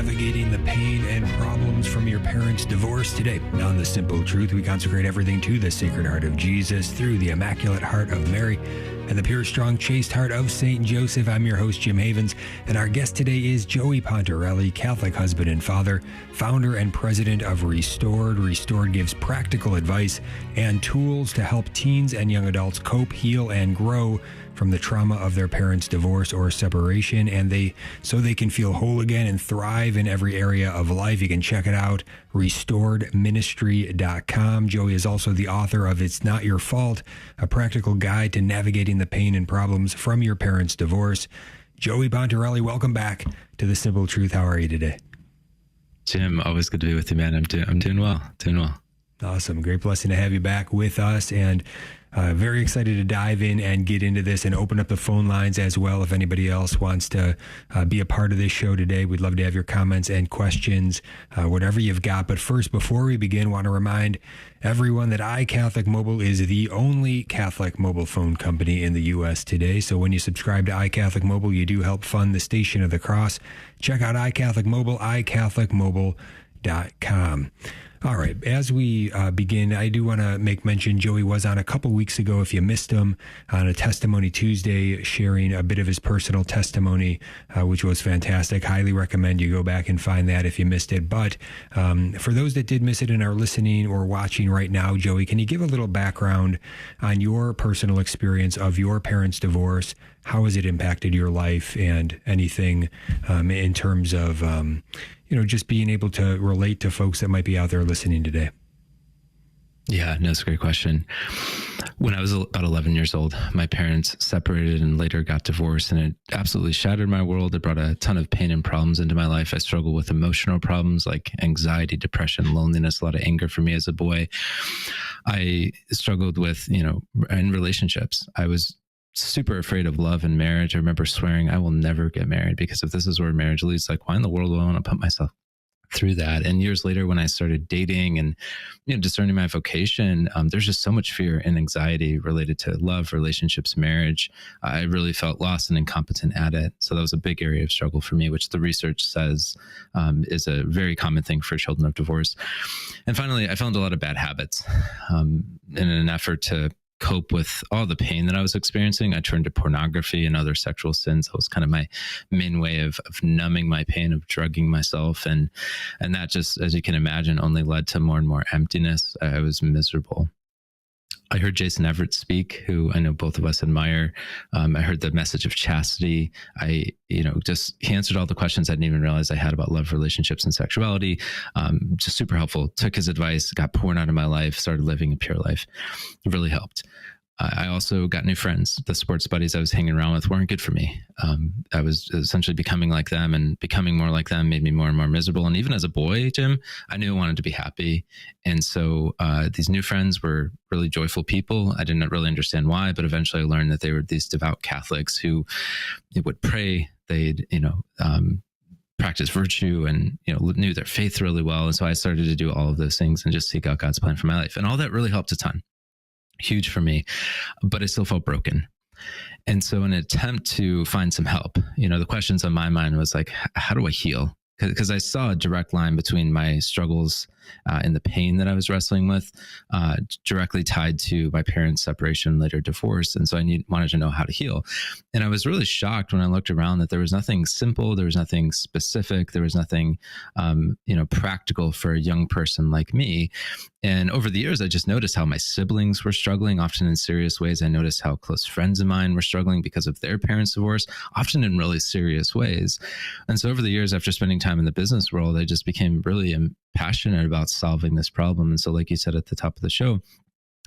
navigating the pain and problems from your parents' divorce. Today, on The Simple Truth, we consecrate everything to the Sacred Heart of Jesus through the Immaculate Heart of Mary and the pure, strong, chaste heart of Saint Joseph. I'm your host, Jim Havens, and our guest today is Joey Pontarelli, Catholic husband and father, founder and president of Restored. Restored gives practical advice and tools to help teens and young adults cope, heal, and grow from the trauma of their parents' divorce or separation, and so they can feel whole again and thrive in every area of life. You can check it out, restoredministry.com. Joey is also the author of It's Not Your Fault, a practical guide to navigating the pain and problems from your parents' divorce. Joey Pontarelli, welcome back to The Simple Truth. How are you today? Jim, always good to be with you, man. I'm doing well. Awesome. Great blessing to have you back with us, and very excited to dive in and get into this and open up the phone lines as well. If anybody else wants to be a part of this show today, we'd love to have your comments and questions, whatever you've got. But first, before we begin, want to remind everyone that iCatholic Mobile is the only Catholic mobile phone company in the U.S. today. So when you subscribe to iCatholic Mobile, you do help fund the Station of the Cross. Check out iCatholic Mobile, iCatholicMobile.com. All right. As we begin, I do want to make mention Joey was on a couple weeks ago, if you missed him, on a Testimony Tuesday, sharing a bit of his personal testimony, which was fantastic. Highly recommend you go back and find that if you missed it. But for those that did miss it and are listening or watching right now, Joey, can you give a little background on your personal experience of your parents' divorce? How has it impacted your life, and anything in terms of just being able to relate to folks that might be out there listening today? Yeah, no, it's a great question. When I was about 11 years old, my parents separated and later got divorced, and it absolutely shattered my world. It brought a ton of pain and problems into my life. I struggled with emotional problems like anxiety, depression, loneliness, a lot of anger for me as a boy. I struggled with, in relationships. I was super afraid of love and marriage. I remember swearing I will never get married, because if this is where marriage leads, like, why in the world do I want to put myself through that? And years later, when I started dating and discerning my vocation, there's just so much fear and anxiety related to love, relationships, marriage. I really felt lost and incompetent at it. So that was a big area of struggle for me, which the research says is a very common thing for children of divorce. And finally, I fell into a lot of bad habits in an effort to cope with all the pain that I was experiencing. I turned to pornography and other sexual sins. That was kind of my main way of numbing my pain, of drugging myself. And that just, as you can imagine, only led to more and more emptiness. I was miserable. I heard Jason Everett speak, who I know both of us admire. I heard the message of chastity. He answered all the questions I didn't even realize I had about love, relationships, and sexuality. Just super helpful. Took his advice, got poured out of my life, started living a pure life. It really helped. I also got new friends. The sports buddies I was hanging around with weren't good for me. I was essentially becoming like them, and becoming more like them made me more and more miserable. And even as a boy, Jim, I knew I wanted to be happy. And so these new friends were really joyful people. I didn't really understand why, but eventually I learned that they were these devout Catholics who would pray. They'd, practice virtue and, knew their faith really well. And so I started to do all of those things and just seek out God's plan for my life. And all that really helped a ton. Huge for me, but I still felt broken. And so in an attempt to find some help, the questions on my mind was like, how do I heal? Because I saw a direct line between my struggles and the pain that I was wrestling with, directly tied to my parents' separation, later divorce. And so I wanted to know how to heal. And I was really shocked when I looked around that there was nothing simple, there was nothing specific, there was nothing, practical for a young person like me. And over the years, I just noticed how my siblings were struggling, often in serious ways. I noticed how close friends of mine were struggling because of their parents' divorce, often in really serious ways. And so over the years, after spending time in the business world, I just became really passionate about solving this problem. And so, like you said at the top of the show,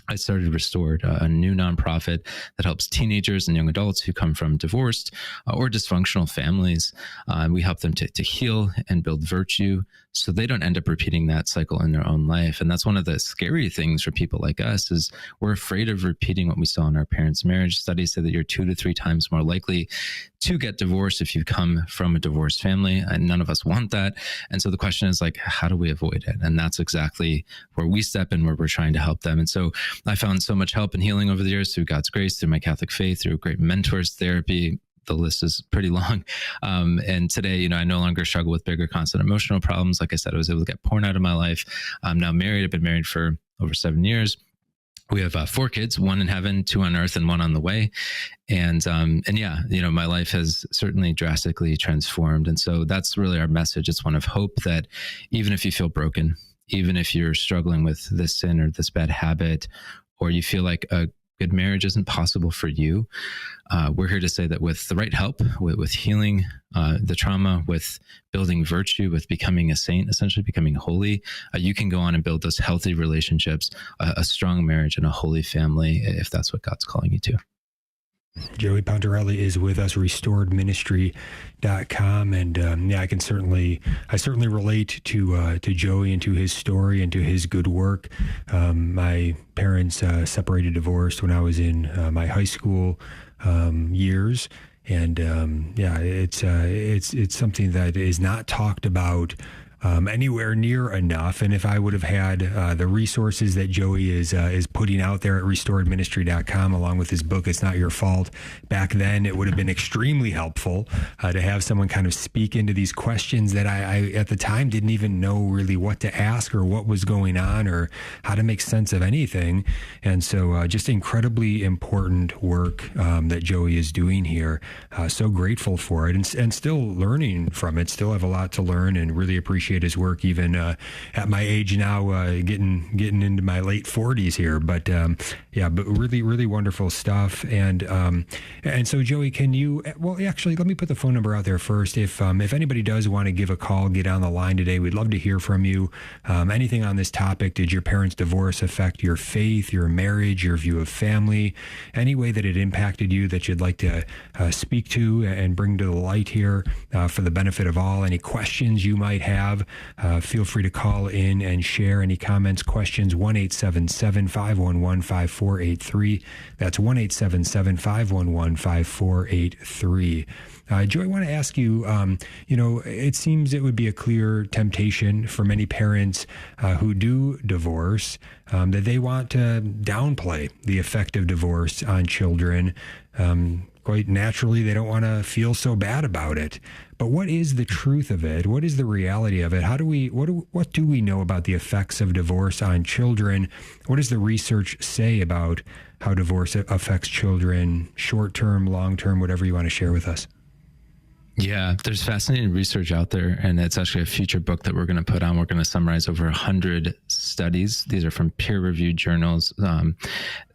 I started Restored, a new nonprofit that helps teenagers and young adults who come from divorced or dysfunctional families. We help them to heal and build virtue so they don't end up repeating that cycle in their own life. And that's one of the scary things for people like us is we're afraid of repeating what we saw in our parents' marriage. Studies say that you're 2 to 3 times more likely to get divorced if you come from a divorced family, and none of us want that. And so the question is like, how do we avoid it? And that's exactly where we step in, where we're trying to help them. And so I found so much help and healing over the years through God's grace, through my Catholic faith, through great mentors, therapy, the list is pretty long. And today, I no longer struggle with bigger constant emotional problems. Like I said, I was able to get porn out of my life. I'm now married. I've been married for over 7 years. We have 4 kids, 1 in heaven, 2 on earth, and 1 on the way. And yeah, my life has certainly drastically transformed. And so that's really our message. It's one of hope that even if you feel broken, even if you're struggling with this sin or this bad habit, or you feel like a good marriage isn't possible for you, we're here to say that with the right help, with healing the trauma, with building virtue, with becoming a saint, essentially becoming holy, you can go on and build those healthy relationships, a strong marriage, and a holy family, if that's what God's calling you to. Joey Pontarelli is with us, restoredministry.com. And I certainly relate to Joey and to his story and to his good work. My parents separated, divorced when I was in my high school years. And it's something that is not talked about anywhere near enough. And if I would have had the resources that Joey is putting out there at restoredministry.com, along with his book, It's Not Your Fault, back then, it would have been extremely helpful to have someone kind of speak into these questions that I at the time didn't even know really what to ask or what was going on or how to make sense of anything. And so just incredibly important work that Joey is doing here. So grateful for it and still learning from it. Still have a lot to learn and really appreciate his work, even at my age now, getting into my late 40s here. But but really, really wonderful stuff. And so, Joey, can you? Well, actually, let me put the phone number out there first. If anybody does want to give a call, get on the line today, we'd love to hear from you. Anything on this topic? Did your parents' divorce affect your faith, your marriage, your view of family? Any way that it impacted you that you'd like to speak to and bring to the light here for the benefit of all? Any questions you might have? Feel free to call in and share any comments, questions. 1-877-511-5483. That's 1-877-511-5483. Joe, I want to ask you, it seems it would be a clear temptation for many parents who do divorce that they want to downplay the effect of divorce on children. Quite naturally, they don't want to feel so bad about it. But what is the truth of it? What is the reality of it? What do we know about the effects of divorce on children? What does the research say about how divorce affects children, short-term, long-term, whatever you want to share with us? Yeah, there's fascinating research out there, and it's actually a future book that we're going to put on. We're going to summarize over 100 studies. These are from peer-reviewed journals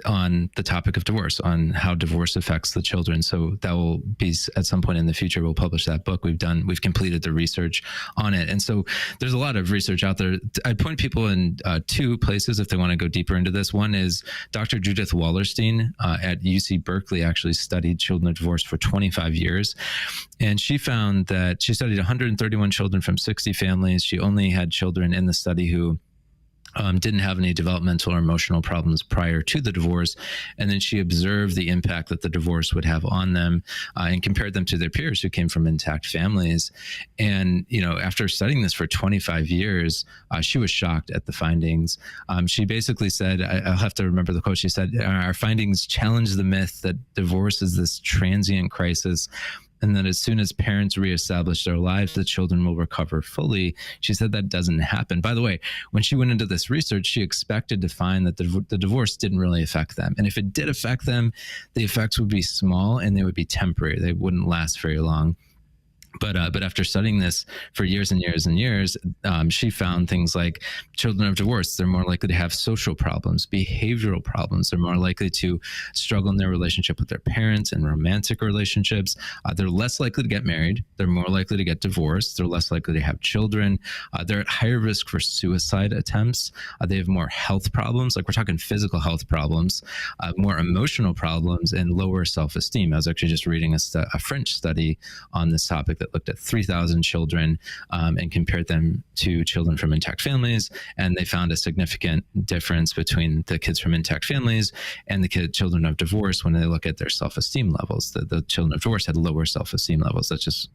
on the topic of divorce, on how divorce affects the children. So that will be at some point in the future. We'll publish that book. We've completed the research on it, and so there's a lot of research out there. I'd point people in 2 places if they want to go deeper into this. One is Dr. Judith Wallerstein at UC Berkeley actually studied children of divorce for 25 years, and she found that she studied 131 children from 60 families. She only had children in the study who didn't have any developmental or emotional problems prior to the divorce. And then she observed the impact that the divorce would have on them and compared them to their peers who came from intact families. And, after studying this for 25 years, she was shocked at the findings. She basically said, I'll have to remember the quote, she said, "Our findings challenge the myth that divorce is this transient crisis, and that as soon as parents reestablish their lives, the children will recover fully." She said that doesn't happen. By the way, when she went into this research, she expected to find that the divorce didn't really affect them. And if it did affect them, the effects would be small and they would be temporary. They wouldn't last very long. But after studying this for years and years and years, she found things like children of divorce, they're more likely to have social problems, behavioral problems. They're more likely to struggle in their relationship with their parents and romantic relationships. They're less likely to get married. They're more likely to get divorced. They're less likely to have children. They're at higher risk for suicide attempts. They have more health problems, like we're talking physical health problems, more emotional problems, and lower self-esteem. I was actually just reading a French study on this topic that looked at 3,000 children and compared them to children from intact families. And they found a significant difference between the kids from intact families and the children of divorce when they look at their self-esteem levels. The children of divorce had lower self-esteem levels. That's just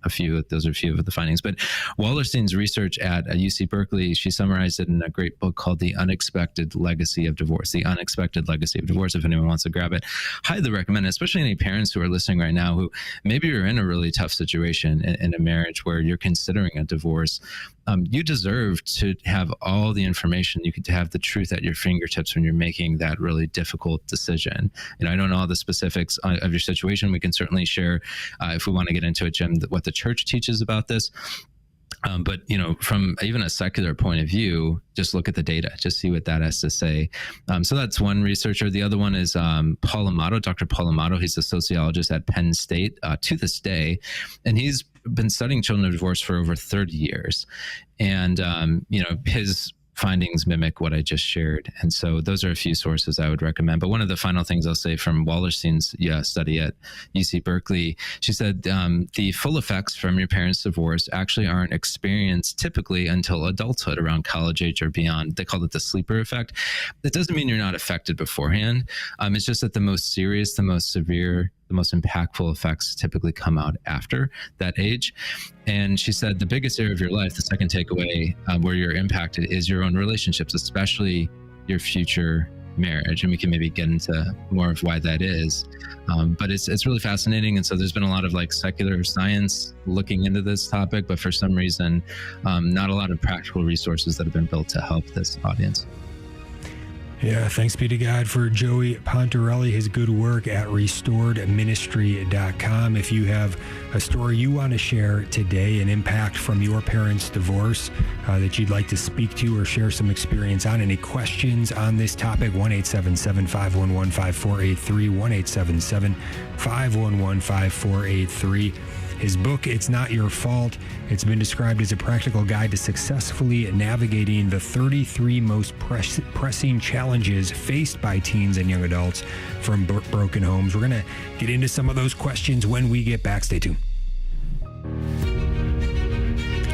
those are a few of the findings. But Wallerstein's research at UC Berkeley, she summarized it in a great book called The Unexpected Legacy of Divorce. The Unexpected Legacy of Divorce. If anyone wants to grab it, highly recommend it, especially any parents who are listening right now who maybe you're in a really tough situation in a marriage where you're considering a divorce. You deserve to have all the information. You could have the truth at your fingertips when you're making that really difficult decision. I don't know all the specifics of your situation. We can certainly share, if we want to get into it, Jim, what the church teaches about this. But, from even a secular point of view, just look at the data, just see what that has to say. So that's one researcher. The other one is Paul Amato, Dr. Paul Amato. He's a sociologist at Penn State to this day. And he's been studying children of divorce for over 30 years. And, his findings mimic what I just shared. And so those are a few sources I would recommend. But one of the final things I'll say from Wallerstein's study at UC Berkeley, she said the full effects from your parents' divorce actually aren't experienced typically until adulthood, around college age or beyond. They call it the sleeper effect. That doesn't mean you're not affected beforehand. It's just that the most serious, the most severe, the most impactful effects typically come out after that age. And she said the biggest area of your life, the second takeaway, where you're impacted is your own relationships, especially your future marriage. And we can maybe get into more of why that is. But it's really fascinating. And so there's been a lot of secular science looking into this topic, but for some reason, not a lot of practical resources that have been built to help this audience. Yeah, thanks be to God for Joey Pontarelli, his good work at restoredministry.com. If you have a story you want to share today, an impact from your parents' divorce that you'd like to speak to or share some experience on, any questions on this topic, 1-877-511-5483, 1-877-511-5483. His book, It's Not Your Fault, it's been described as a practical guide to successfully navigating the 33 most pressing challenges faced by teens and young adults from broken homes. We're going to get into some of those questions when we get back. Stay tuned.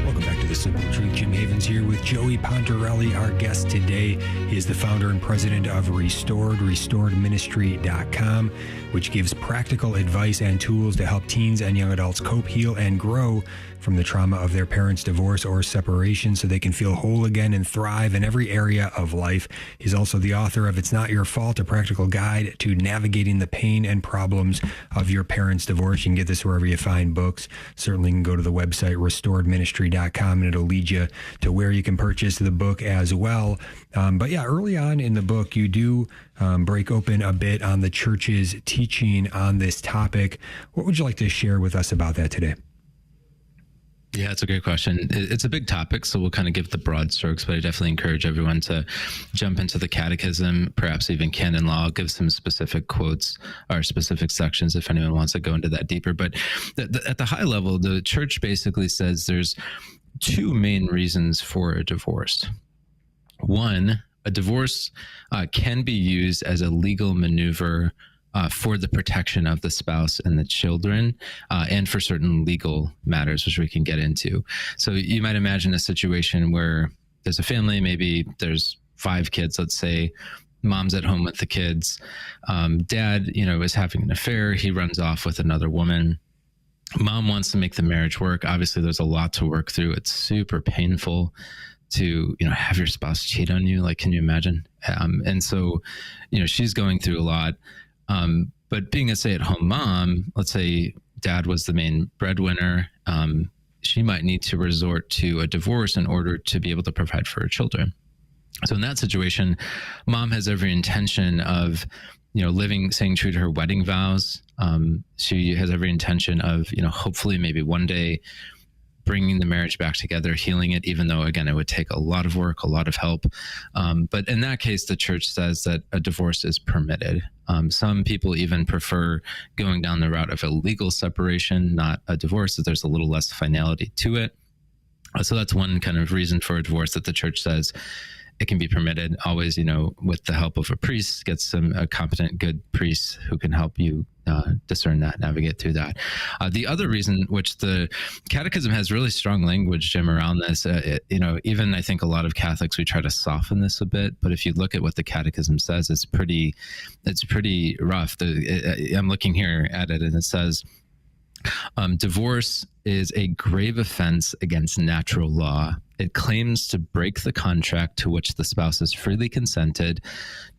Welcome back to The Simple Truth. Jim Havens here with Joey Pontarelli. Our guest today is the founder and president of restoredministry.com, which gives practical advice and tools to help teens and young adults cope, heal, and grow from the trauma of their parents' divorce or separation so they can feel whole again and thrive in every area of life. He's also the author of It's Not Your Fault, a practical guide to navigating the pain and problems of your parents' divorce. You can get this wherever you find books. Certainly you can go to the website restoredministry.com and it'll lead you to where you can purchase the book as well. But yeah, early on in the book, you do break open a bit on the church's teaching on this topic. What would you like to share with us about that today? Yeah, it's a great question. It's a big topic, so we'll kind of give the broad strokes, but I definitely encourage everyone to jump into the catechism, perhaps even canon law. I'll give some specific quotes or specific sections if anyone wants to go into that deeper. But at the high level, the church basically says there's two main reasons for a divorce. One, a divorce can be used as a legal maneuver for the protection of the spouse and the children, and for certain legal matters, which we can get into. So you might imagine a situation where there's a family, maybe there's 5 kids, let's say. Mom's at home with the kids. Dad, is having an affair. He runs off with another woman. Mom wants to make the marriage work. Obviously, there's a lot to work through. It's super painful to, have your spouse cheat on you. Like, can you imagine? And so, she's going through a lot. But being a stay-at-home mom, let's say dad was the main breadwinner, she might need to resort to a divorce in order to be able to provide for her children. So in that situation, mom has every intention of, staying true to her wedding vows. She has every intention of, hopefully maybe one day bringing the marriage back together, healing it, even though, again, it would take a lot of work, a lot of help. But in that case, the church says that a divorce is permitted. Some people even prefer going down the route of a legal separation, not a divorce, that there's a little less finality to it. So that's one kind of reason for a divorce that the church says it can be permitted. Always, with the help of a priest, get a competent, good priest who can help you discern that, navigate through that. The other reason, which the Catechism has really strong language, Jim, around this, even I think a lot of Catholics, we try to soften this a bit, but if you look at what the Catechism says, it's pretty rough. I'm looking here at it, and it says, divorce is a grave offense against natural law. It claims to break the contract to which the spouses freely consented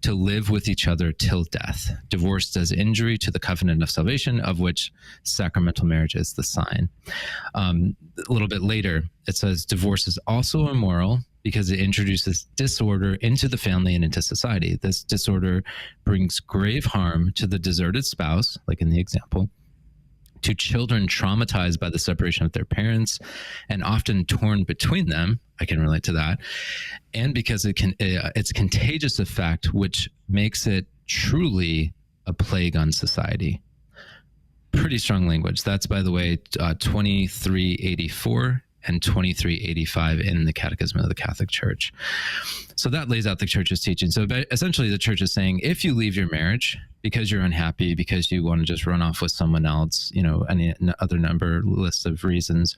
to live with each other till death. Divorce does injury to the covenant of salvation, of which sacramental marriage is the sign. A little bit later, it says, divorce is also immoral because it introduces disorder into the family and into society. This disorder brings grave harm to the deserted spouse, like in the example, to children traumatized by the separation of their parents and often torn between them. I can relate to that. And because its contagious effect, which makes it truly a plague on society. Pretty strong language. That's, by the way, 2384 and 2385 in the Catechism of the Catholic Church. So that lays out the Church's teaching. So essentially the Church is saying, if you leave your marriage because you're unhappy, because you want to just run off with someone else, any other list of reasons,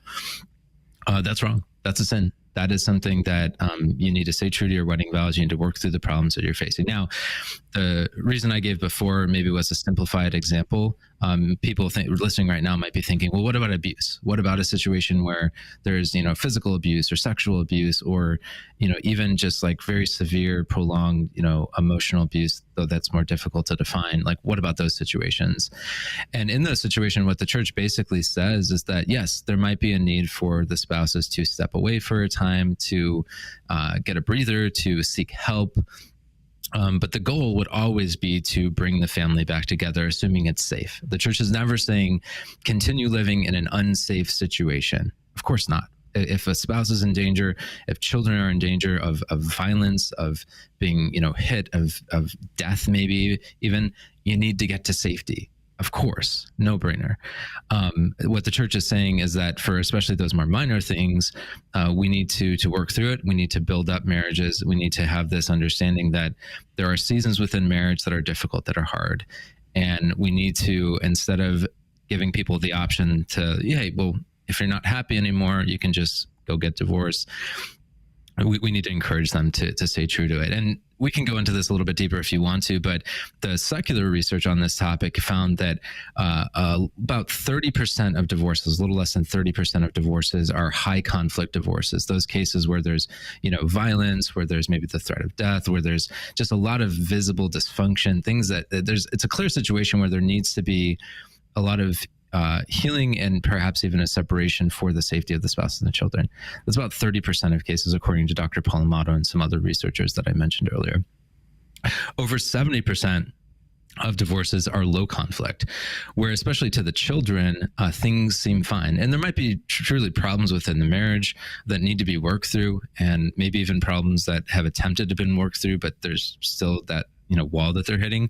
that's wrong. That's a sin. That is something that you need to stay true to your wedding vows. You need to work through the problems that you're facing. Now, the reason I gave before maybe was a simplified example. People listening right now might be thinking, well, what about abuse? What about a situation where there's, physical abuse or sexual abuse, or, even just like very severe, prolonged, emotional abuse, though that's more difficult to define. Like, what about those situations? And in those situations, what the Church basically says is that, yes, there might be a need for the spouses to step away for a time, to get a breather, to seek help. But the goal would always be to bring the family back together, assuming it's safe. The Church is never saying continue living in an unsafe situation. Of course not. If a spouse is in danger, if children are in danger of violence, of being, hit, of death, maybe even, you need to get to safety. Of course, no brainer. What the Church is saying is that for especially those more minor things, we need to work through it. We need to build up marriages. We need to have this understanding that there are seasons within marriage that are difficult, that are hard. And we need to, instead of giving people the option to, hey, well, if you're not happy anymore, you can just go get divorced. We need to encourage them to stay true to it. And we can go into this a little bit deeper if you want to, but the secular research on this topic found that about 30% of divorces, a little less than 30% of divorces, are high conflict divorces. Those cases where there's, violence, where there's maybe the threat of death, where there's just a lot of visible dysfunction, things that it's a clear situation where there needs to be a lot of healing and perhaps even a separation for the safety of the spouse and the children. That's about 30% of cases, according to Dr. Paul Amato and some other researchers that I mentioned earlier. Over 70% of divorces are low conflict, where especially to the children, things seem fine. And there might be truly problems within the marriage that need to be worked through, and maybe even problems that have attempted to be worked through, but there's still that wall that they're hitting.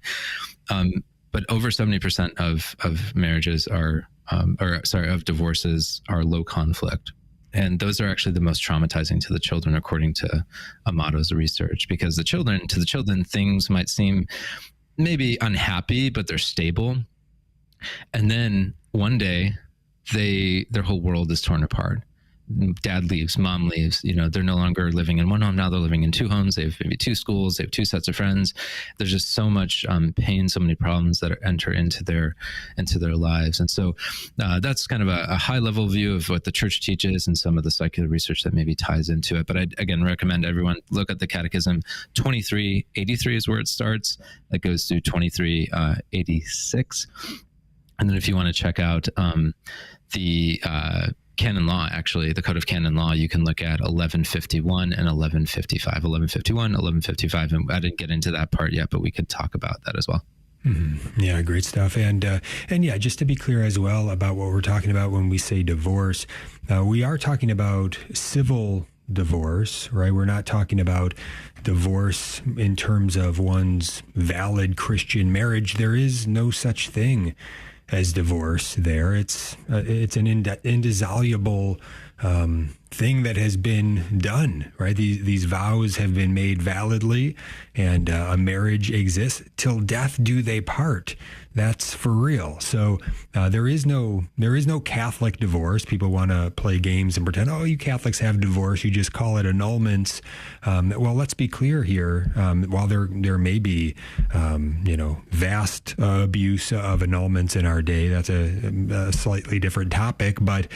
But over 70% of marriages of divorces are low conflict. And those are actually the most traumatizing to the children, according to Amato's research, because to the children, things might seem maybe unhappy, but they're stable. And then one day their whole world is torn apart. Dad leaves, mom leaves, they're no longer living in one home. Now they're living in two homes. They have maybe two schools. They have two sets of friends. There's just so much pain, so many problems that enter into their lives. And so that's kind of a high level view of what the Church teaches and some of the secular research that maybe ties into it. But I, again, recommend everyone look at the Catechism. 2383 is where it starts. That goes through 2386. And then if you want to check out the canon law, actually, the Code of Canon Law, you can look at 1151 and 1155. 1151, 1155, and I didn't get into that part yet, but we could talk about that as well. Mm-hmm. Yeah, great stuff. And yeah, just to be clear as well about what we're talking about when we say divorce, we are talking about civil divorce, right? We're not talking about divorce in terms of one's valid Christian marriage. There is no such thing as divorce there. It's an indissoluble thing that has been done, right? These vows have been made validly, and a marriage exists till death do they part. That's for real. So there is no Catholic divorce. People want to play games and pretend, oh, you Catholics have divorce. You just call it annulments. Well, let's be clear here. While there may be vast abuse of annulments in our day, that's a slightly different topic. But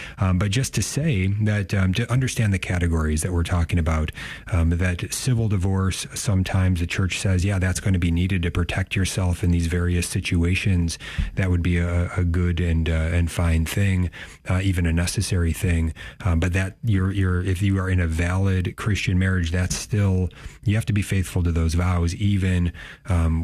just to say that to understand the categories that we're talking about, that civil divorce, sometimes the church says, yeah, that's going to be needed to protect yourself in these various situations. That would be a good and fine thing, even a necessary thing. But that if you are in a valid Christian marriage, that's still, you have to be faithful to those vows, even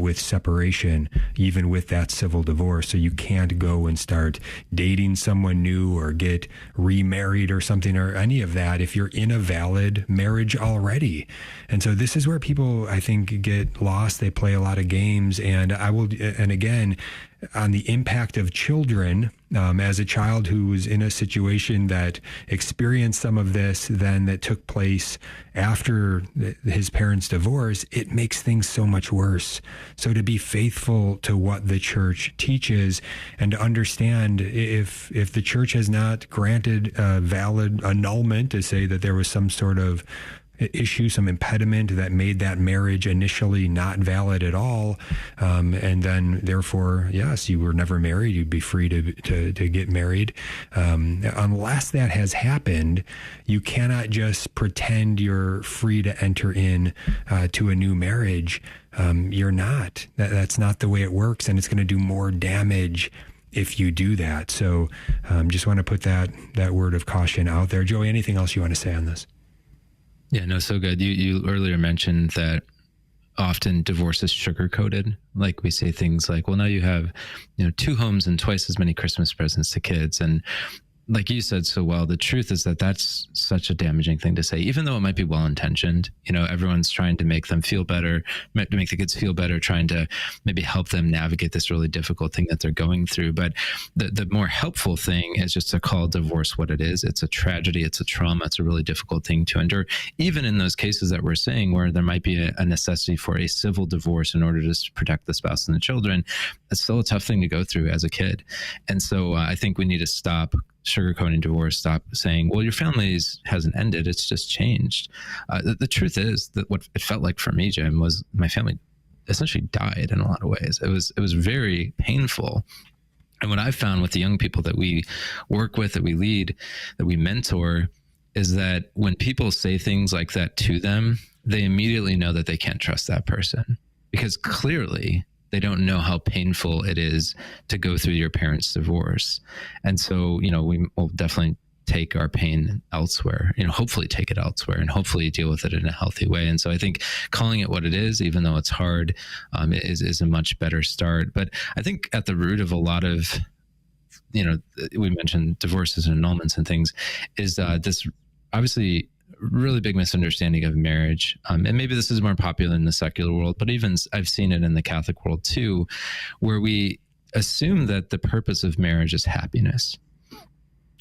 with separation, even with that civil divorce. So you can't go and start dating someone new or get remarried or something or any of that if you're in a valid marriage already. And so this is where people, I think, get lost. They play a lot of games. And again, on the impact of children, as a child who was in a situation that experienced some of this, then that took place after his parents' divorce, it makes things so much worse. So to be faithful to what the church teaches and to understand if the church has not granted a valid annulment to say that there was some sort of issue, some impediment that made that marriage initially not valid at all, and then therefore, yes, you were never married, you'd be free to get married. Unless that has happened, you cannot just pretend you're free to enter in to a new marriage. You're not. That's not the way it works, and it's going to do more damage if you do that. So just want to put that word of caution out there. Joey, anything else you want to say on this? Yeah, no, so good. You earlier mentioned that often divorce is sugar-coated. Like we say things like, well, now you have, 2 homes and twice as many Christmas presents to kids. And like you said so well, the truth is that that's such a damaging thing to say, even though it might be well-intentioned. Everyone's trying to make them feel better, to make the kids feel better, trying to maybe help them navigate this really difficult thing that they're going through. But the more helpful thing is just to call divorce what it is. It's a tragedy. It's a trauma. It's a really difficult thing to endure. Even in those cases that we're saying where there might be a necessity for a civil divorce in order to protect the spouse and the children, it's still a tough thing to go through as a kid. And so I think we need to stop sugarcoating divorce, stop saying, well, your family hasn't ended, it's just changed. The truth is that what it felt like for me, Jim, was my family essentially died in a lot of ways. It was very painful. And what I've found with the young people that we work with, that we lead, that we mentor, is that when people say things like that to them, they immediately know that they can't trust that person, because clearly they don't know how painful it is to go through your parents' divorce. And so, we will definitely take our pain elsewhere, hopefully take it elsewhere and hopefully deal with it in a healthy way. And so I think calling it what it is, even though it's hard, is a much better start. But I think at the root of a lot of, we mentioned divorces and annulments and things, is this obviously really big misunderstanding of marriage. And maybe this is more popular in the secular world, but even I've seen it in the Catholic world too, where we assume that the purpose of marriage is happiness.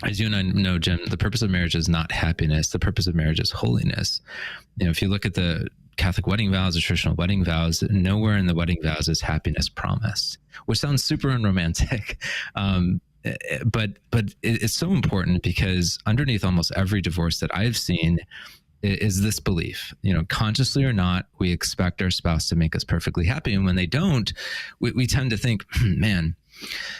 As you and I know, Jim, the purpose of marriage is not happiness. The purpose of marriage is holiness. If you look at the Catholic wedding vows, the traditional wedding vows, nowhere in the wedding vows is happiness promised, which sounds super unromantic. But it's so important, because underneath almost every divorce that I've seen is this belief, consciously or not, we expect our spouse to make us perfectly happy. And when they don't, we tend to think, man,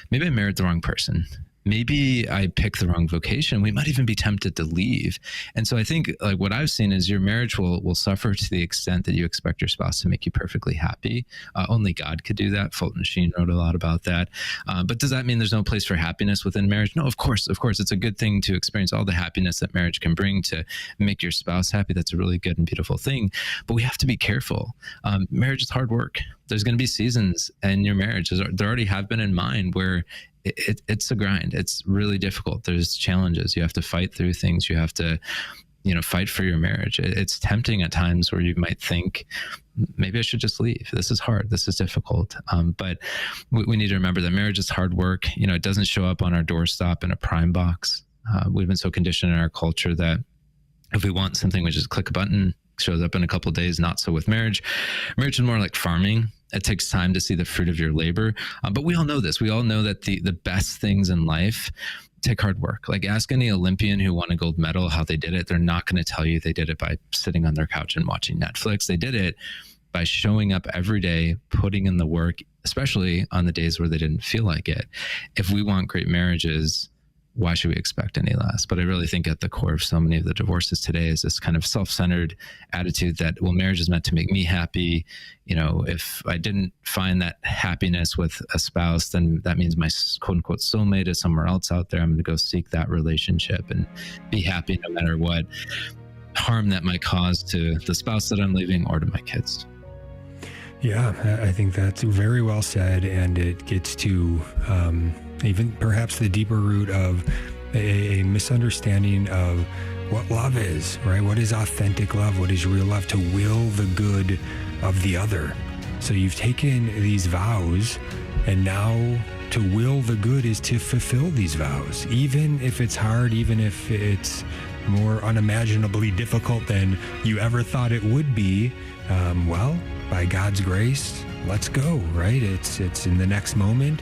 maybe I married the wrong person. Maybe I picked the wrong vocation. We might even be tempted to leave. And so I think like what I've seen is your marriage will suffer to the extent that you expect your spouse to make you perfectly happy. Only God could do that. Fulton Sheen wrote a lot about that. But does that mean there's no place for happiness within marriage? No, of course. It's a good thing to experience all the happiness that marriage can bring to make your spouse happy. That's a really good and beautiful thing. But we have to be careful. Marriage is hard work. There's going to be seasons in your marriage. There already have been in mine where it's a grind. It's really difficult. There's challenges. You have to fight through things. You have to fight for your marriage. It's tempting at times where you might think, maybe I should just leave. This is hard. This is difficult. But we need to remember that marriage is hard work. It doesn't show up on our doorstop in a Prime box. We've been so conditioned in our culture that if we want something, we just click a button, shows up in a couple of days. Not so with marriage. Marriage is more like farming. It takes time to see the fruit of your labor. But we all know this. We all know that the best things in life take hard work. Like, ask any Olympian who won a gold medal how they did it. They're not going to tell you they did it by sitting on their couch and watching Netflix. They did it by showing up every day, putting in the work, especially on the days where they didn't feel like it. If we want great marriages, why should we expect any less? But I really think at the core of so many of the divorces today is this kind of self-centered attitude that, well, marriage is meant to make me happy. If I didn't find that happiness with a spouse, then that means my quote unquote soulmate is somewhere else out there. I'm going to go seek that relationship and be happy no matter what harm that might cause to the spouse that I'm leaving or to my kids. Yeah, I think that's very well said. And it gets to even perhaps the deeper root of a misunderstanding of what love is, right? What is authentic love? What is real love? To will the good of the other. So you've taken these vows, and now to will the good is to fulfill these vows, even if it's hard, even if it's more unimaginably difficult than you ever thought it would be. Well, by God's grace, let's go, right? It's in the next moment.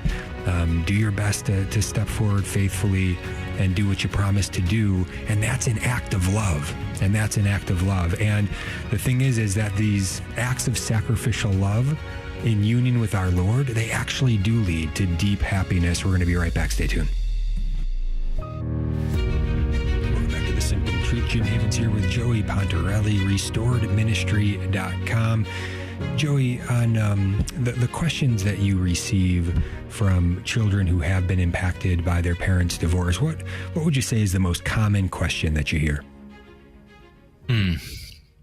Do your best to step forward faithfully and do what you promised to do. And that's an act of love. And the thing is that these acts of sacrificial love in union with our Lord, they actually do lead to deep happiness. We're going to be right back. Stay tuned. Welcome back to The Simple Truth. Jim Havens here with Joey Pontarelli, restoredministry.com. Joey, on the questions that you receive from children who have been impacted by their parents' divorce, what would you say is the most common question that you hear?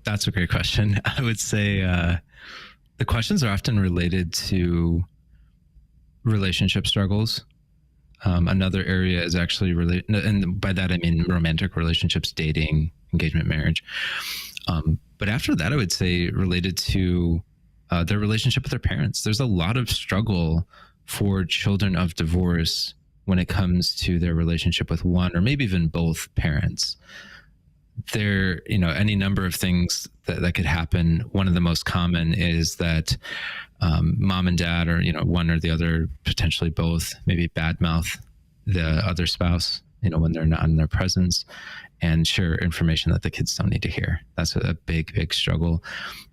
That's a great question. I would say the questions are often related to relationship struggles. Another area is actually related, and by that I mean romantic relationships, dating, engagement, marriage. But after that, I would say related to their relationship with their parents. There's a lot of struggle for children of divorce when it comes to their relationship with one or maybe even both parents. There, any number of things that could happen. One of the most common is that mom and dad, or one or the other, potentially both, maybe badmouth the other spouse, when they're not in their presence, and share information that the kids don't need to hear. That's a big, big struggle.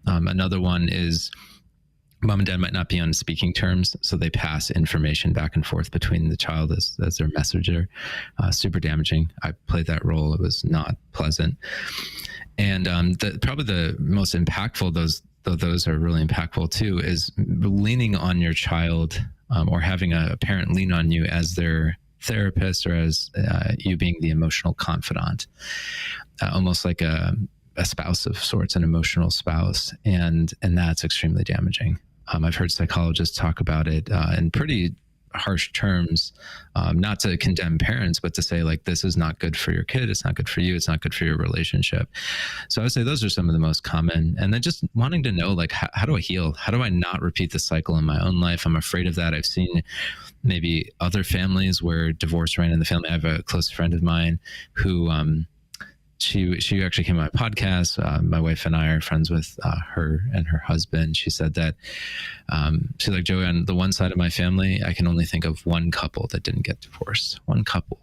Another one is mom and dad might not be on speaking terms, so they pass information back and forth between the child as their messenger. Super damaging. I played that role. It was not pleasant. And probably the most impactful, those are really impactful too, is leaning on your child or having a parent lean on you as their therapist or as you being the emotional confidant, almost like a spouse of sorts, an emotional spouse. And that's extremely damaging. I've heard psychologists talk about it in pretty harsh terms, not to condemn parents, but to say, like, this is not good for your kid. It's not good for you. It's not good for your relationship. So I would say those are some of the most common. And then just wanting to know, like, how do I heal? How do I not repeat the cycle in my own life? I'm afraid of that. I've seen maybe other families where divorce ran in the family. I have a close friend of mine who, she actually came on my podcast. My wife and I are friends with her and her husband. She said that she's like, Joey, on the one side of my family, I can only think of one couple that didn't get divorced. One couple.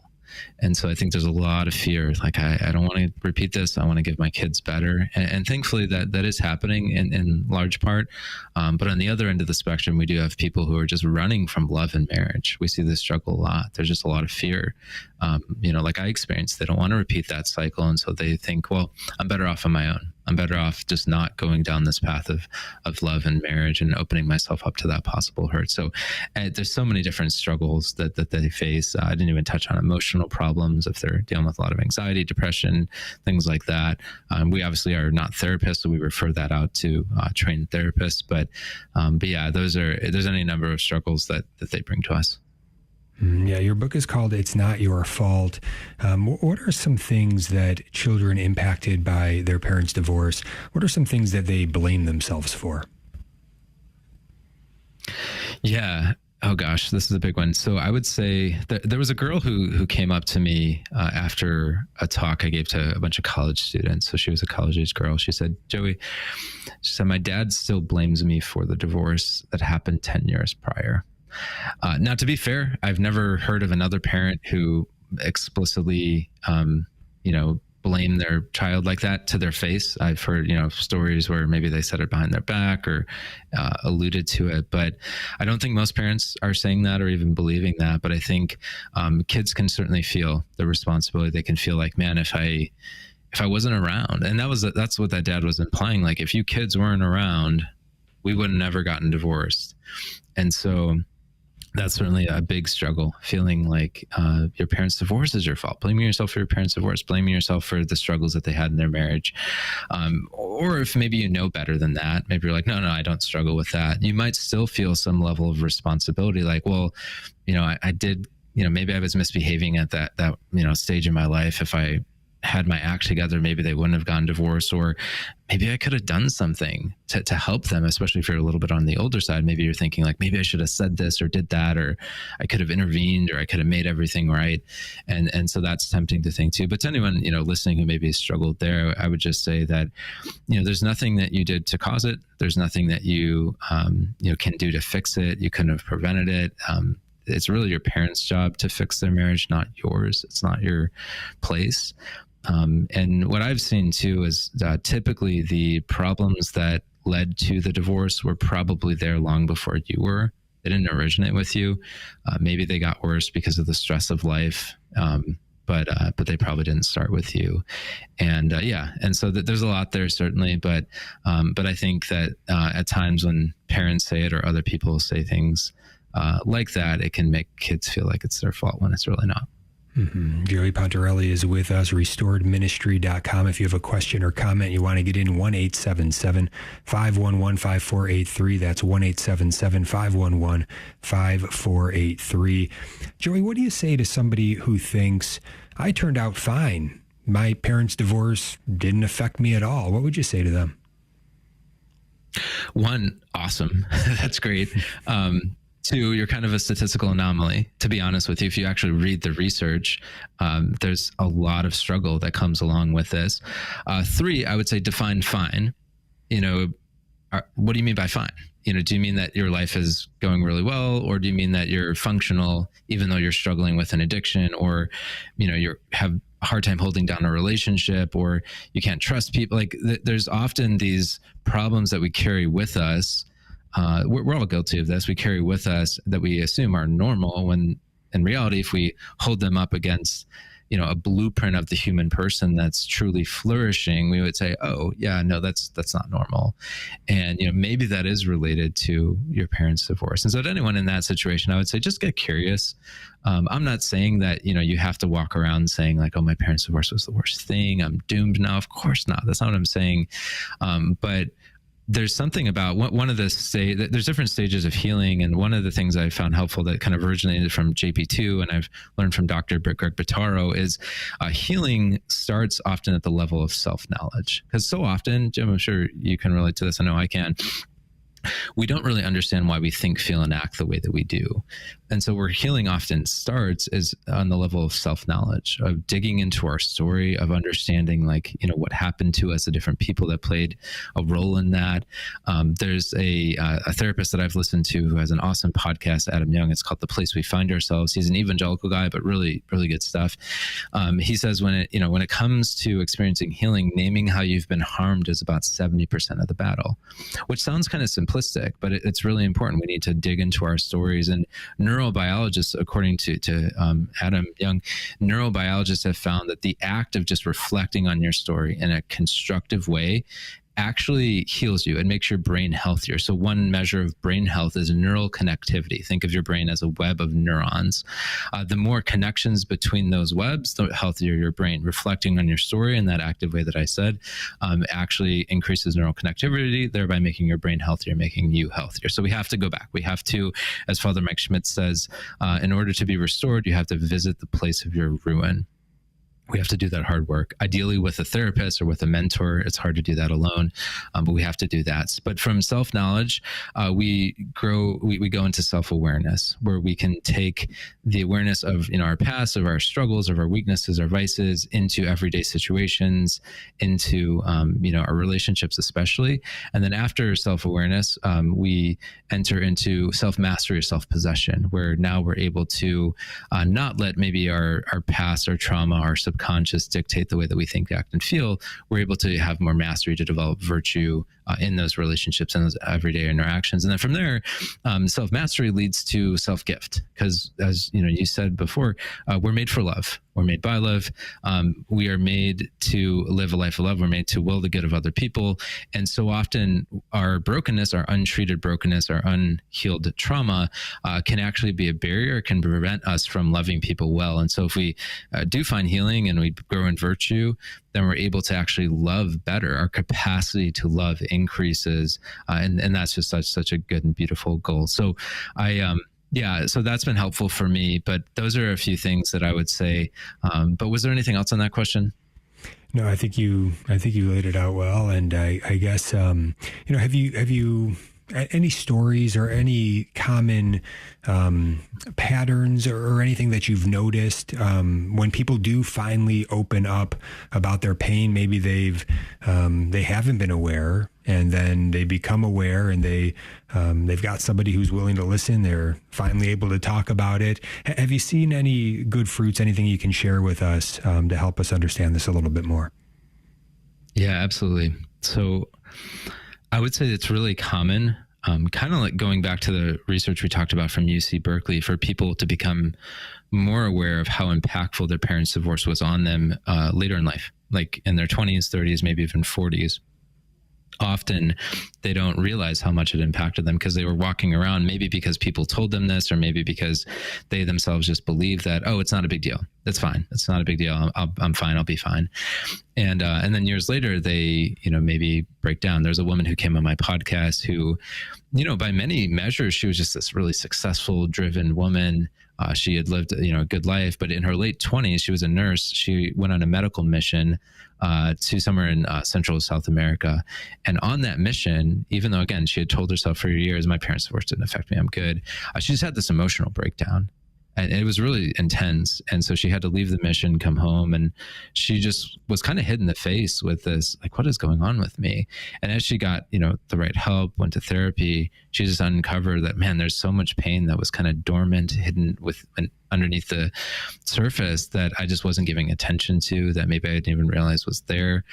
And so I think there's a lot of fear. Like, I don't want to repeat this. I want to give my kids better. And thankfully that is happening in large part. But on the other end of the spectrum, we do have people who are just running from love and marriage. We see this struggle a lot. There's just a lot of fear. Like I experienced, they don't want to repeat that cycle. And so they think, well, I'm better off on my own. I'm better off just not going down this path of love and marriage and opening myself up to that possible hurt. So there's so many different struggles that they face. I didn't even touch on emotional problems if they're dealing with a lot of anxiety, depression, things like that. We obviously are not therapists, so we refer that out to trained therapists. But yeah, there's any number of struggles that they bring to us. Yeah, your book is called It's Not Your Fault. What are some things that children impacted by their parents' divorce, what are some things that they blame themselves for? Yeah. Oh gosh, this is a big one. So I would say that there was a girl who came up to me after a talk I gave to a bunch of college students. So she was a college age girl. She said, Joey, she said, my dad still blames me for the divorce that happened 10 years prior. Now, to be fair, I've never heard of another parent who explicitly, blame their child like that to their face. I've heard, stories where maybe they said it behind their back or alluded to it, but I don't think most parents are saying that or even believing that. But I think kids can certainly feel the responsibility. They can feel like, man, if I wasn't around, and that's what that dad was implying. Like, if you kids weren't around, we would have never gotten divorced. And so that's certainly a big struggle, feeling like your parents' divorce is your fault, blaming yourself for your parents' divorce, blaming yourself for the struggles that they had in their marriage. Or if maybe you know better than that, maybe you're like, no, I don't struggle with that. You might still feel some level of responsibility, like, well, I did, maybe I was misbehaving at that stage in my life. If I had my act together, maybe they wouldn't have gotten divorced, or maybe I could have done something to help them, especially if you're a little bit on the older side. Maybe you're thinking like, maybe I should have said this or did that, or I could have intervened, or I could have made everything right. And so that's tempting to think too. But to anyone, listening who maybe struggled there, I would just say that, there's nothing that you did to cause it. There's nothing that you, can do to fix it. You couldn't have prevented it. It's really your parents' job to fix their marriage, not yours. It's not your place. And what I've seen too is typically the problems that led to the divorce were probably there long before you were. They didn't originate with you. Maybe they got worse because of the stress of life. But they probably didn't start with you. And and so there's a lot there, certainly. But I think that at times when parents say it or other people say things like that, it can make kids feel like it's their fault when it's really not. Mm-hmm. Joey Pontarelli is with us, restoredministry.com. If you have a question or comment you want to get in, 1-877-511-5483. That's 1-877-511-5483. Joey, what do you say to somebody who thinks, I turned out fine, my parents' divorce didn't affect me at all? What would you say to them? One, awesome. That's great. Two, you're kind of a statistical anomaly. To be honest with you, if you actually read the research, there's a lot of struggle that comes along with this. Three, I would say define fine. What do you mean by fine? Do you mean that your life is going really well, or do you mean that you're functional even though you're struggling with an addiction, or you have a hard time holding down a relationship, or you can't trust people? Like there's often these problems that we carry with us. We're all guilty of this. We carry with us that we assume are normal, when in reality, if we hold them up against, a blueprint of the human person that's truly flourishing, we would say, oh yeah, no, that's not normal. And, maybe that is related to your parents' divorce. And so to anyone in that situation, I would say, just get curious. I'm not saying that, you have to walk around saying like, oh, my parents' divorce was the worst thing, I'm doomed now. Of course not. That's not what I'm saying. But there's something about one of the there's different stages of healing. And one of the things I found helpful that kind of originated from JP2, and I've learned from Dr. Greg Bottaro, is healing starts often at the level of self-knowledge. Because so often, Jim, I'm sure you can relate to this. I know I can. We don't really understand why we think, feel, and act the way that we do. And so where healing often starts is on the level of self-knowledge, of digging into our story, of understanding what happened to us, the different people that played a role in that. There's a therapist that I've listened to who has an awesome podcast, Adam Young. It's called The Place We Find Ourselves. He's an evangelical guy, but really, really good stuff. He says when it comes to experiencing healing, naming how you've been harmed is about 70% of the battle, which sounds kind of simplistic, but it's really important. We need to dig into our stories. And neurobiologists, according to Adam Young, neurobiologists have found that the act of just reflecting on your story in a constructive way actually heals you and makes your brain healthier. So one measure of brain health is neural connectivity. Think of your brain as a web of neurons. The more connections between those webs, the healthier your brain. Reflecting on your story in that active way that I said actually increases neural connectivity, thereby making your brain healthier, making you healthier. So we have to go back. We have to, as Father Mike Schmitz says, in order to be restored, you have to visit the place of your ruin. We have to do that hard work, ideally with a therapist or with a mentor. It's hard to do that alone, but we have to do that. But from self-knowledge, we go into self-awareness, where we can take the awareness of our past, of our struggles, of our weaknesses, our vices, into everyday situations, into our relationships especially. And then after self-awareness, we enter into self-mastery or self-possession, where now we're able to not let maybe our past, our trauma, our subconscious dictate the way that we think, act, and feel. We're able to have more mastery to develop virtue in those relationships and those everyday interactions. And then from there, self-mastery leads to self-gift, because as you said before, we're made for love. We're made by love. We are made to live a life of love. We're made to will the good of other people. And so often our brokenness, our untreated brokenness, our unhealed trauma can actually be a barrier, can prevent us from loving people well. And so if we do find healing and we grow in virtue, then we're able to actually love better. Our capacity to love increases. And that's just such a good and beautiful goal. So so that's been helpful for me, but those are a few things that I would say. But was there anything else on that question? No, I think you laid it out well. And I guess, have you any stories or any common patterns or anything that you've noticed when people do finally open up about their pain? Maybe they haven't been aware, and then they become aware, and they've got somebody who's willing to listen. They're finally able to talk about it. Have you seen any good fruits? Anything you can share with us to help us understand this a little bit more? Yeah, absolutely. So I would say it's really common, kind of like going back to the research we talked about from UC Berkeley, for people to become more aware of how impactful their parents' divorce was on them later in life, like in their 20s, 30s, maybe even 40s. Often they don't realize how much it impacted them because they were walking around, maybe because people told them this, or maybe because they themselves just believe that, oh, it's not a big deal. It's fine. It's not a big deal. I'm fine. I'll be fine. And then years later, they, maybe break down. There's a woman who came on my podcast who, by many measures, she was just this really successful, driven woman. She had lived, a good life, but in her late 20s, she was a nurse. She went on a medical mission to somewhere in Central South America. And on that mission, even though, again, she had told herself for years, my parents' divorce didn't affect me, I'm good, she just had this emotional breakdown. And it was really intense. And so she had to leave the mission, come home, and she just was kind of hit in the face with this, like, what is going on with me? And as she got, the right help, went to therapy, she just uncovered that, man, there's so much pain that was kind of dormant, hidden underneath the surface that I just wasn't giving attention to, that maybe I didn't even realize was there.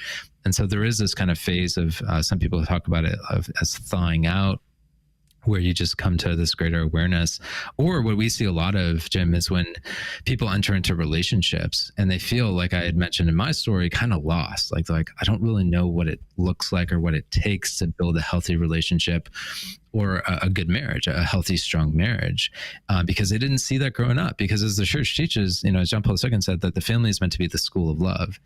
And so there is this kind of phase of, some people talk about it as thawing out, where you just come to this greater awareness. Or what we see a lot of, Jim, is when people enter into relationships and they feel, like I had mentioned in my story, kind of lost. Like I don't really know what it looks like or what it takes to build a healthy relationship or a good marriage, a healthy, strong marriage, because they didn't see that growing up. Because as the church teaches, as John Paul II said, that the family is meant to be the school of love.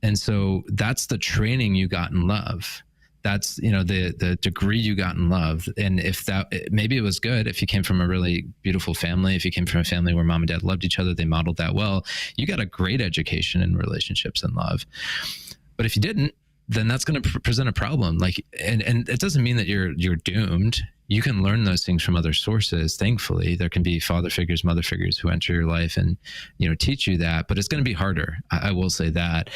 And so that's the training you got in love. That's, the degree you got in love. And if maybe it was good, if you came from a really beautiful family, if you came from a family where mom and dad loved each other, they modeled that well, you got a great education in relationships and love. But if you didn't, then that's going to present a problem. And it doesn't mean that you're doomed. You can learn those things from other sources. Thankfully, there can be father figures, mother figures who enter your life and, teach you that, but it's going to be harder. I will say that,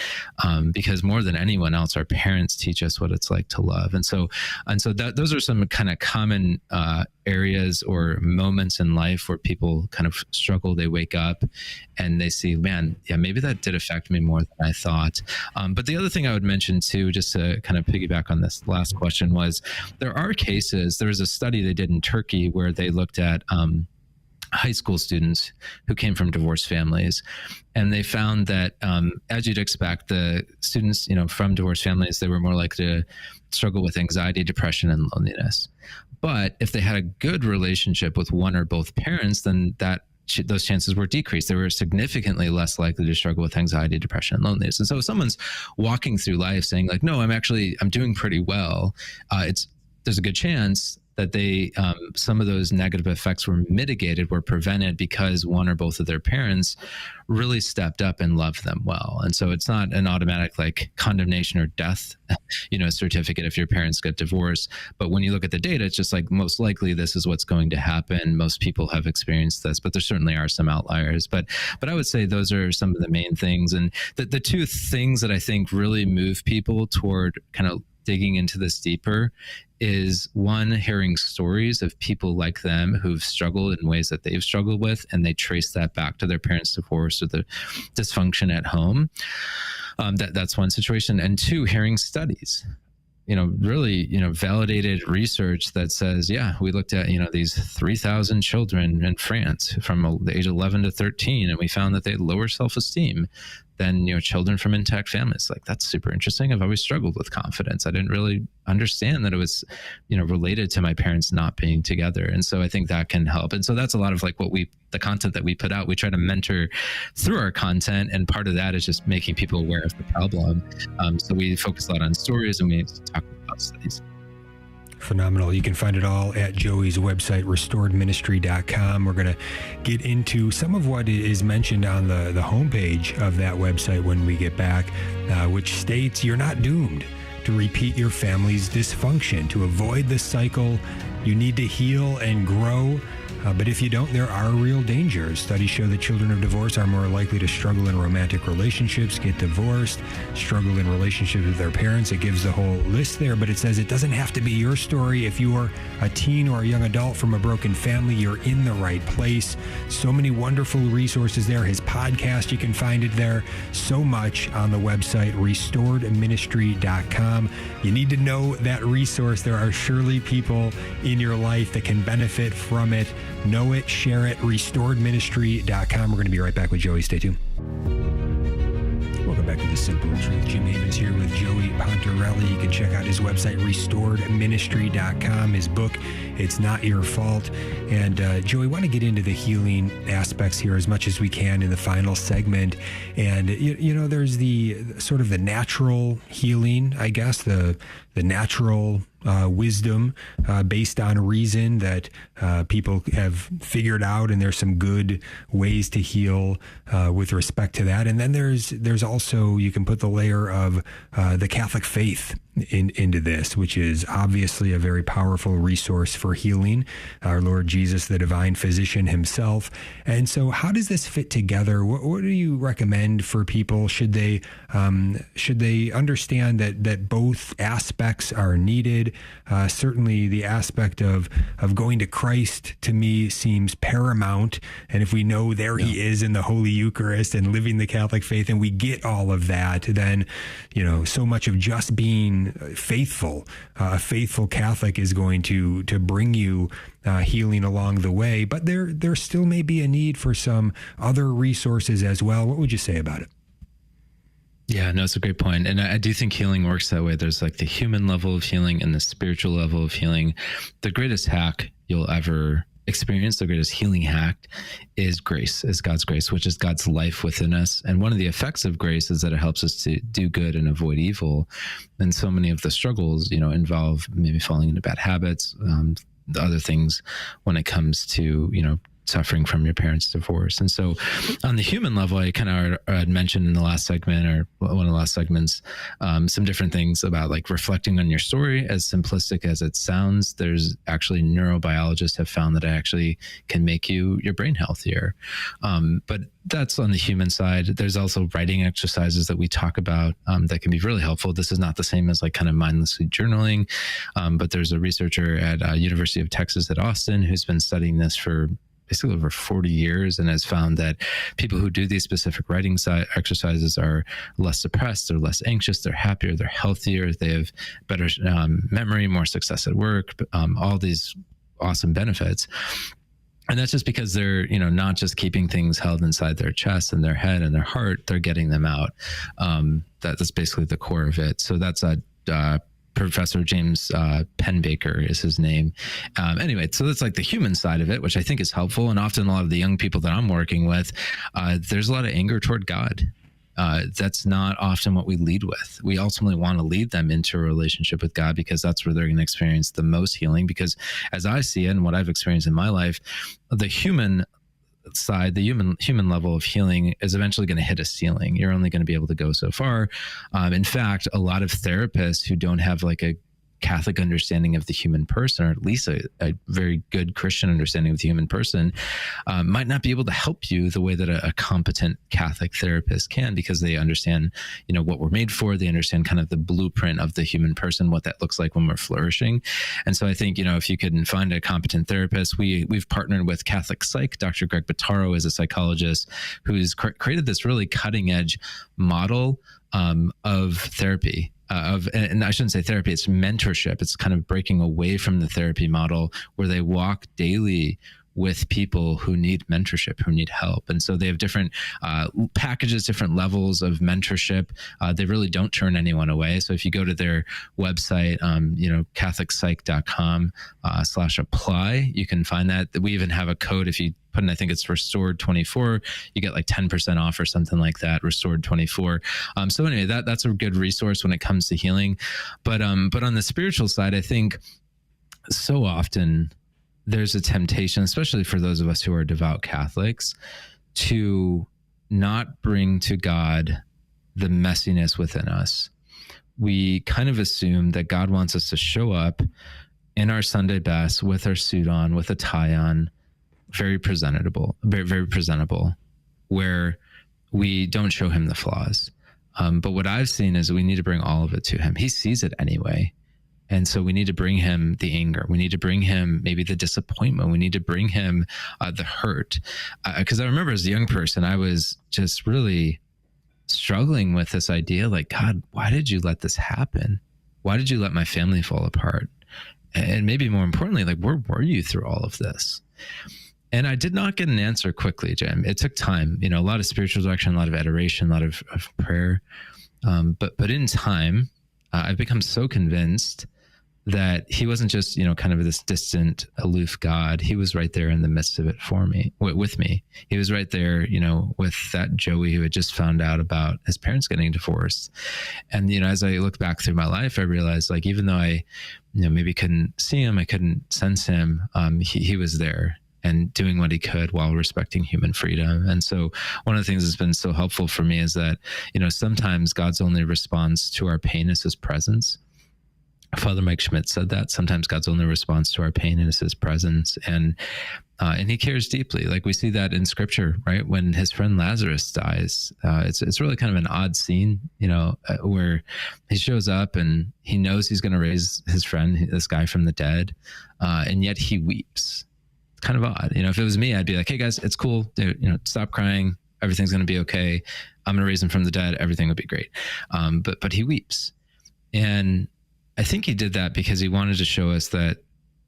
because more than anyone else, our parents teach us what it's like to love. And so those are some kind of common, areas or moments in life where people kind of struggle. They wake up and they see, man, yeah, maybe that did affect me more than I thought. But the other thing I would mention too, just to kind of piggyback on this last question, was there are cases, there was a study they did in Turkey where they looked at high school students who came from divorced families. And they found that, as you'd expect, the students, from divorced families, they were more likely to struggle with anxiety, depression, and loneliness. But if they had a good relationship with one or both parents, then those chances were decreased. They were significantly less likely to struggle with anxiety, depression, and loneliness. And so if someone's walking through life saying like, no, I'm doing pretty well, there's a good chance that some of those negative effects were mitigated, were prevented because one or both of their parents really stepped up and loved them well. And so it's not an automatic like condemnation or death, certificate if your parents get divorced. But when you look at the data, it's just like most likely this is what's going to happen. Most people have experienced this, but there certainly are some outliers. But I would say those are some of the main things. And the two things that I think really move people toward kind of digging into this deeper is, one, hearing stories of people like them who've struggled in ways that they've struggled with, and they trace that back to their parents' divorce or the dysfunction at home. That's one situation. And two, hearing studies, really, validated research that says, we looked at, these 3,000 children in France from the age 11 to 13, and we found that they had lower self-esteem than, children from intact families. Like, that's super interesting. I've always struggled with confidence. I didn't really understand that it was, related to my parents not being together. And so I think that can help. And so that's a lot of like the content that we put out. We try to mentor through our content. And part of that is just making people aware of the problem. So we focus a lot on stories, and we talk about studies. Phenomenal. You can find it all at Joey's website, restoredministry.com. We're going to get into some of what is mentioned on the homepage of that website when we get back, which states you're not doomed to repeat your family's dysfunction. To avoid this cycle, you need to heal and grow. But if you don't, there are real dangers. Studies show that children of divorce are more likely to struggle in romantic relationships, get divorced, struggle in relationships with their parents. It gives the whole list there, but it says it doesn't have to be your story. If you're a teen or a young adult from a broken family, you're in the right place. So many wonderful resources there. His podcast, you can find it there. So much on the website, restoredministry.com. You need to know that resource. There are surely people in your life that can benefit from it. Know it, share it, restoredministry.com. We're going to be right back with Joey. Stay tuned. Welcome back to The Simple Truth. Jim Havens here with Joey Pontarelli. You can check out his website, restoredministry.com, his book, It's Not Your Fault. And Joey, want to get into the healing aspects here as much as we can in the final segment. And, there's the sort of the natural healing, I guess, the natural wisdom based on reason that people have figured out, and there's some good ways to heal with respect to that. And then there's also, you can put the layer of the Catholic faith into this, which is obviously a very powerful resource for healing. Our Lord Jesus, the divine physician himself. And so how does this fit together? What do you recommend for people? Should they understand that both aspects are needed? Certainly the aspect of going to Christ to me seems paramount. And if we know he is in the Holy Eucharist and living the Catholic faith, and we get all of that, then, so much of just being faithful, a faithful Catholic is going to bring you healing along the way. But there still may be a need for some other resources as well. What would you say about it? Yeah, no, it's a great point. And I do think healing works that way. There's like the human level of healing and the spiritual level of healing. The greatest hack you'll ever experience, the greatest healing hack is grace, is God's grace, which is God's life within us. And one of the effects of grace is that it helps us to do good and avoid evil. And so many of the struggles, involve maybe falling into bad habits, the other things when it comes to, suffering from your parents' divorce. And so on the human level, I kind of had mentioned in the last segment, or one of the last segments, some different things about like reflecting on your story. As simplistic as it sounds, there's actually neurobiologists have found that it actually can make your brain healthier. But that's on the human side. There's also writing exercises that we talk about that can be really helpful. This is not the same as like kind of mindlessly journaling, but there's a researcher at University of Texas at Austin who's been studying this for basically over 40 years and has found that people who do these specific writing exercises are less depressed, they're less anxious, they're happier, they're healthier, they have better memory, more success at work, all these awesome benefits. And that's just because they're, not just keeping things held inside their chest and their head and their heart, they're getting them out. That's basically the core of it. So that's Professor James Penbaker is his name. Anyway, so that's like the human side of it, which I think is helpful. And often a lot of the young people that I'm working with, there's a lot of anger toward God. That's not often what we lead with. We ultimately want to lead them into a relationship with God, because that's where they're going to experience the most healing. Because as I see it and what I've experienced in my life, the human side, the human level of healing is eventually going to hit a ceiling. You're only going to be able to go so far. In fact, a lot of therapists who don't have like a Catholic understanding of the human person, or at least a very good Christian understanding of the human person, might not be able to help you the way that a competent Catholic therapist can, because they understand, what we're made for. They understand kind of the blueprint of the human person, what that looks like when we're flourishing. And so I think, if you can find a competent therapist, we've partnered with Catholic Psych. Dr. Greg Bottaro is a psychologist who's created this really cutting edge model of therapy. And I shouldn't say therapy, it's mentorship. It's kind of breaking away from the therapy model, where they walk daily with people who need mentorship, who need help. And so they have different packages, different levels of mentorship. They really don't turn anyone away. So if you go to their website, catholicpsych.com/apply, you can find that. We even have a code. If you put in, I think it's Restored 24, you get like 10% off or something like that, Restored 24. So anyway, that's a good resource when it comes to healing. But on the spiritual side, I think so often there's a temptation, especially for those of us who are devout Catholics, to not bring to God the messiness within us. We kind of assume that God wants us to show up in our Sunday best with our suit on, with a tie on, very presentable, where we don't show him the flaws. But what I've seen is we need to bring all of it to him. He sees it anyway. And so we need to bring him the anger. We need to bring him maybe the disappointment. We need to bring him the hurt. Because I remember as a young person, I was just really struggling with this idea, like, God, why did you let this happen? Why did you let my family fall apart? And maybe more importantly, like, where were you through all of this? And I did not get an answer quickly, Jim. It took time, a lot of spiritual direction, a lot of adoration, a lot of prayer. But in time, I've become so convinced that he wasn't just, kind of this distant, aloof God. He was right there in the midst of it for me, with me. He was right there, with that Joey who had just found out about his parents getting divorced. And, as I look back through my life, I realized, like, even though I, maybe couldn't see him, I couldn't sense him, he was there and doing what he could while respecting human freedom. And so one of the things that's been so helpful for me is that, sometimes God's only response to our pain is his presence. Father Mike Schmidt said that sometimes God's only response to our pain is his presence. And he cares deeply. Like, we see that in scripture, right? When his friend Lazarus dies, it's really kind of an odd scene, where he shows up and he knows he's going to raise his friend, this guy, from the dead. And yet he weeps. It's kind of odd. If it was me, I'd be like, hey guys, it's cool. Dude, stop crying. Everything's going to be okay. I'm going to raise him from the dead. Everything will be great. But he weeps. And I think he did that because he wanted to show us that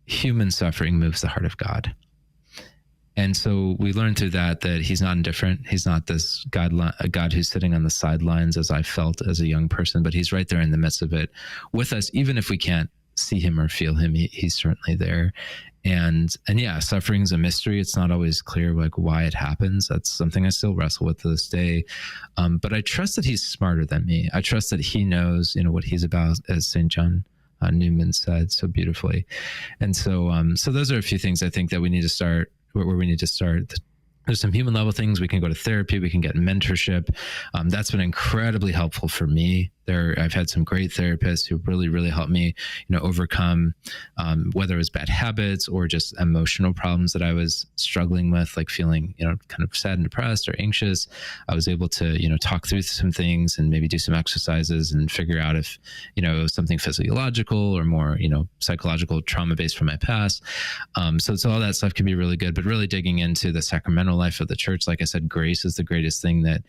human suffering moves the heart of God. And so we learned through that he's not indifferent. He's not this a God who's sitting on the sidelines, as I felt as a young person, but he's right there in the midst of it with us. Even if we can't see him or feel him, he's certainly there. And yeah, suffering's a mystery. It's not always clear, like, why it happens. That's something I still wrestle with to this day. But I trust that he's smarter than me. I trust that he knows, what he's about, as St. John Newman said so beautifully. And so those are a few things I think that we need to start, where we need to start. There's some human level things. We can go to therapy. We can get mentorship. That's been incredibly helpful for me. I've had some great therapists who really, really helped me, overcome whether it was bad habits or just emotional problems that I was struggling with, like feeling, kind of sad and depressed or anxious. I was able to, talk through some things and maybe do some exercises and figure out if, it was something physiological or more, psychological trauma based from my past. So all that stuff can be really good, but really digging into the sacramental life of the church. Like I said, grace is the greatest thing that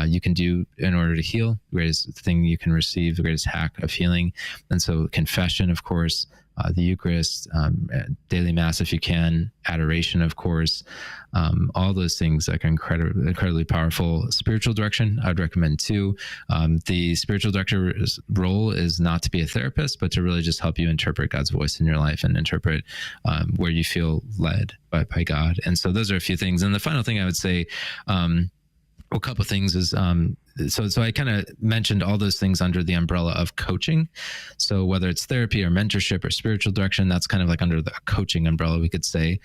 you can do in order to heal. The greatest thing you can receive, the greatest hack of healing. And so confession, of course, the Eucharist, daily Mass if you can, adoration, of course, all those things like incredibly powerful. Spiritual direction, I'd recommend too. The spiritual director's role is not to be a therapist, but to really just help you interpret God's voice in your life and interpret where you feel led by God. And so those are a few things. And the final thing I would say, a couple of things is, so I kind of mentioned all those things under the umbrella of coaching. So whether it's therapy or mentorship or spiritual direction, that's kind of like under the coaching umbrella, we could say.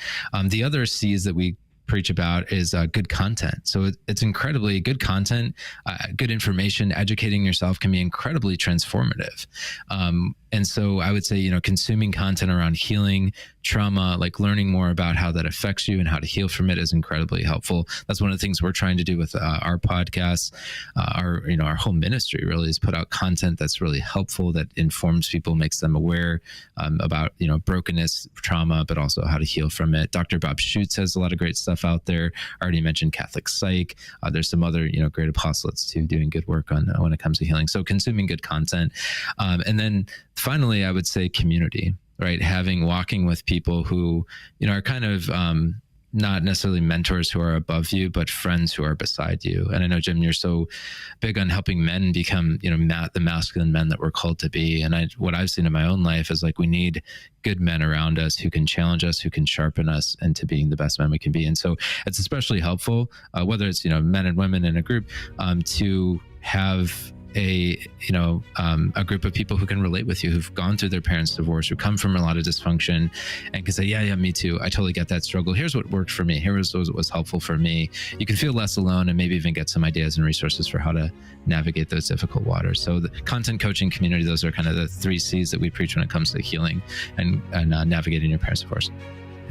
The other C's that we preach about is good content. So it's incredibly good content, good information. Educating yourself can be incredibly transformative. And so I would say, consuming content around healing, trauma, like learning more about how that affects you and how to heal from it is incredibly helpful. That's one of the things we're trying to do with our podcasts. Our whole ministry really is put out content that's really helpful, that informs people, makes them aware about, brokenness, trauma, but also how to heal from it. Dr. Bob Schutz has a lot of great stuff out there. I already mentioned Catholic Psych. There's some other, great apostolates too, doing good work on when it comes to healing. So consuming good content. And then finally, I would say community, right? Walking with people who, are kind of not necessarily mentors who are above you, but friends who are beside you. And I know, Jim, you're so big on helping men become, the masculine men that we're called to be. And what I've seen in my own life is like, we need good men around us who can challenge us, who can sharpen us into being the best men we can be. And so it's especially helpful, whether it's, men and women in a group, to have a group of people who can relate with you, who've gone through their parents' divorce, who come from a lot of dysfunction, and can say, yeah, me too. I totally get that struggle. Here's what worked for me. Here's what was helpful for me. You can feel less alone and maybe even get some ideas and resources for how to navigate those difficult waters. So the content, coaching, community, those are kind of the 3 C's that we preach when it comes to healing and navigating your parents' divorce.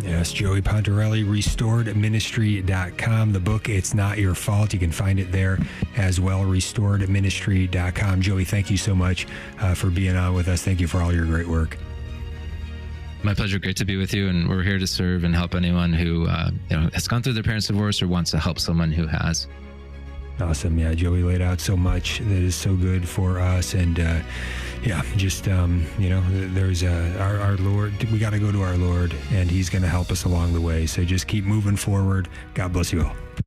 Yes, Joey Pontarelli, restoredministry.com. The book, It's Not Your Fault. You can find it there as well, restoredministry.com. Joey, thank you so much for being on with us. Thank you for all your great work. My pleasure. Great to be with you. And we're here to serve and help anyone who has gone through their parents' divorce or wants to help someone who has. Awesome. Yeah, Joey laid out so much that is so good for us. And there's our Lord. We got to go to our Lord, and he's going to help us along the way. So just keep moving forward. God bless you all.